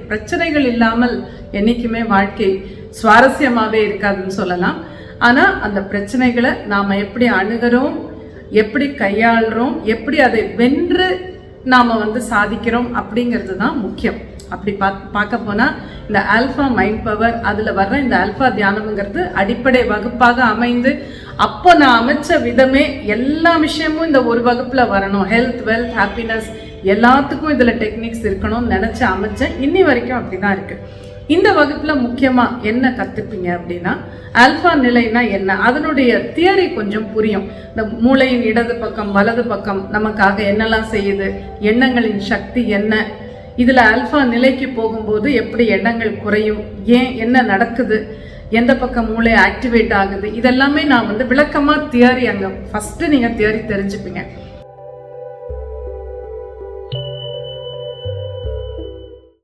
பிரச்சனைகள் இல்லாமல் என்றைக்குமே வாழ்க்கை சுவாரஸ்யமாகவே இருக்காதுன்னு சொல்லலாம். ஆனால் அந்த பிரச்சனைகளை நாம் எப்படி அணுகிறோம், எப்படி கையாளுறோம், எப்படி அதை வென்று நாம் சாதிக்கிறோம் அப்படிங்கிறது தான் முக்கியம். அப்படி பார்க்க போனால் இந்த ஆல்ஃபா மைண்ட் பவர், அதில் வர்ற இந்த ஆல்ஃபா தியானம்ங்கிறது அடிப்படை வகுப்பாக அமைந்து அப்போ நான் அமைச்ச விதமே எல்லா விஷயமும் இந்த ஒரு வகுப்பில் வரணும். ஹெல்த், வெல்த், ஹாப்பினஸ் எல்லாத்துக்கும் இதில் டெக்னிக்ஸ் இருக்கணும்னு நினச்சி அமைச்சேன். இன்னி வரைக்கும் அப்படி தான் இருக்குது. இந்த வகுப்பில் முக்கியமாக என்ன கற்றுப்பீங்க அப்படின்னா, ஆல்ஃபா நிலைனா என்ன, அதனுடைய தியரி கொஞ்சம் புரியும். இந்த மூளையின் இடது பக்கம் வலது பக்கம் நமக்காக என்னெல்லாம் செய்யுது, எண்ணங்களின் சக்தி என்ன, இதில் ஆல்ஃபா நிலைக்கு போகும்போது எப்படி எண்ணங்கள் குறையும், ஏன் என்ன நடக்குது, எந்த பக்கம் மூளை ஆக்டிவேட் ஆகுது, இதெல்லாமே நான் விளக்கமாக தியரி அங்கே ஃபஸ்ட்டு நீங்கள் தியரி தெரிஞ்சுப்பீங்க.